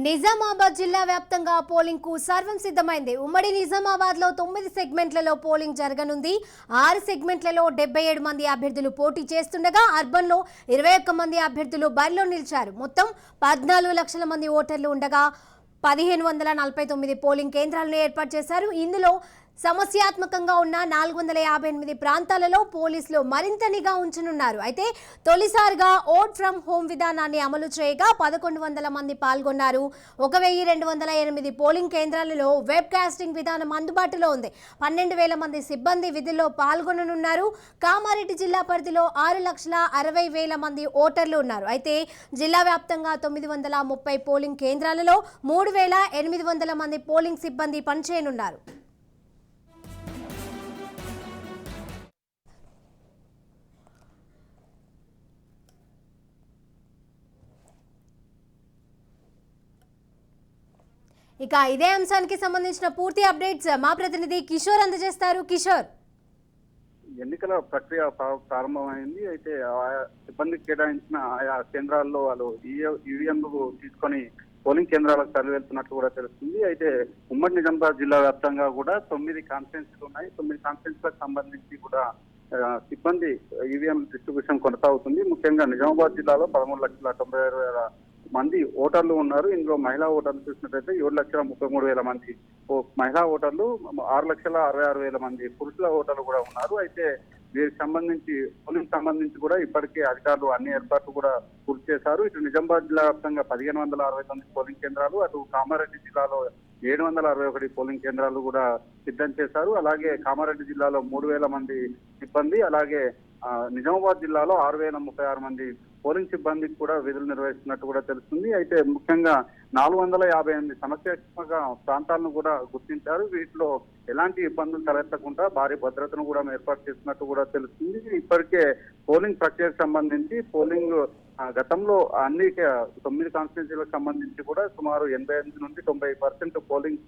నిజామాబాద్ జిల్లా వ్యాప్తంగా పోలింగ్ కు సర్వం సిద్ధమైంది. ఉమ్మడి నిజామాబాద్ లో 9 సెగ్మెంట్లలో పోలింగ్ జరగనుంది. 6 సెగ్మెంట్లలో 77 మంది అభ్యర్థులు పోటీ చేస్తుండగా అర్బన్ లో 21 మంది అభ్యర్థులు బరిలో నిలిచారు. మొత్తం 14 లక్షల మంది ఓటర్లు ఉండగా 1549 పోలింగ్ కేంద్రాలను ఏర్పాటు చేశారు. ఇందులో సమస్యాత్మకంగా ఉన్న 458 ప్రాంతాలలో పోలీసులు మరింత నిఘా ఉంచనున్నారు. అయితే తొలిసారిగా ఓట్ ఫ్రమ్ హోమ్ విధానాన్ని అమలు చేయగా 1100 మంది పాల్గొన్నారు. 1208 పోలింగ్ కేంద్రాలలో వెబ్ కాస్టింగ్ విధానం అందుబాటులో ఉంది. 12,000 మంది సిబ్బంది విధుల్లో పాల్గొననున్నారు. కామారెడ్డి జిల్లా పరిధిలో 6,60,000 మంది ఓటర్లు ఉన్నారు. అయితే జిల్లా వ్యాప్తంగా 930 పోలింగ్ కేంద్రాలలో 3,800 మంది పోలింగ్ సిబ్బంది పనిచేయనున్నారు. ఇక ఇదే అంశానికి సంబంధించిన పూర్తి అప్డేట్స్ మా ప్రతినిధి కిషోర్ అందజేస్తారు. కిషోర్, ఎన్నికల ప్రక్రియ ప్రారంభమైంది. అయితే ఆయా సిబ్బందికి కేటాయించిన ఆయా కేంద్రాల్లో వాళ్ళు ఈవీఎంలు తీసుకొని పోలింగ్ కేంద్రాలకు తరలివెళ్తున్నట్లు కూడా తెలుస్తుంది. అయితే ఉమ్మడి నిజామాబాద్ జిల్లా వ్యాప్తంగా కూడా 9 కాన్ఫరెన్స్లు ఉన్నాయి. 9 కాన్ఫరెన్స్లకు సంబంధించి కూడా సిబ్బంది ఈవీఎం డిస్ట్రిబ్యూషన్ కొనసాగుతుంది. ముఖ్యంగా నిజామాబాద్ జిల్లాలో 13,96,000 మంది ఓటర్లు ఉన్నారు. ఇందులో మహిళా ఓటర్లు చూసినట్లయితే 7,33,000 మంది మహిళా ఓటర్లు, 6,66,000 మంది పురుషుల ఓటర్లు కూడా ఉన్నారు. అయితే వీరికి సంబంధించి పోలింగ్ సంబంధించి కూడా ఇప్పటికే అధికారులు అన్ని ఏర్పాట్లు కూడా పూర్తి చేశారు. ఇటు నిజామాబాద్ జిల్లా వ్యాప్తంగా 1,569 పోలింగ్ కేంద్రాలు, అటు కామారెడ్డి జిల్లాలో 761 పోలింగ్ కేంద్రాలు కూడా సిద్ధం చేశారు. అలాగే కామారెడ్డి జిల్లాలో 3,000 మంది సిబ్బంది, అలాగే నిజామాబాద్ జిల్లాలో 6,036 మంది పోలింగ్ సిబ్బందికి కూడా విధులు నిర్వహిస్తున్నట్టు కూడా తెలుస్తుంది. అయితే ముఖ్యంగా 458 సమస్యాత్మక ప్రాంతాలను కూడా గుర్తించారు. వీటిలో ఎలాంటి ఇబ్బందులు తలెత్తకుండా భారీ భద్రతను కూడా ఏర్పాటు చేస్తున్నట్టు కూడా తెలుస్తుంది. ఇప్పటికే పోలింగ్ ప్రక్రియకు సంబంధించి పోలింగ్ గతంలో అన్ని 9 కాన్స్టిట్యున్సీలకు సంబంధించి కూడా సుమారు 85 నుండి 90% పోలింగ్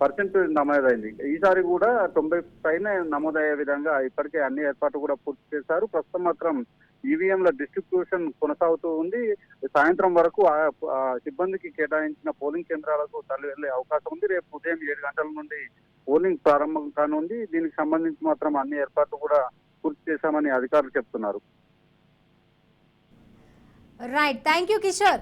పర్సెంట్ నమోదైంది. ఈసారి కూడా 90 పైన నమోదయ్యే విధంగా ఇప్పటికే అన్ని ఏర్పాట్లు కూడా పూర్తి చేశారు. ప్రస్తుతం మాత్రం ఈవీఎంల డిస్ట్రిబ్యూషన్ కొనసాగుతూ ఉంది. సాయంత్రం వరకు సిబ్బందికి కేటాయించిన పోలింగ్ కేంద్రాలకు తరలి వెళ్లే అవకాశం ఉంది. రేపు ఉదయం 7 గంటల నుండి పోలింగ్ ప్రారంభం కానుంది. దీనికి సంబంధించి మాత్రం అన్ని ఏర్పాట్లు కూడా పూర్తి చేశామని అధికారులు చెప్తున్నారు. Right, thank you Kishore.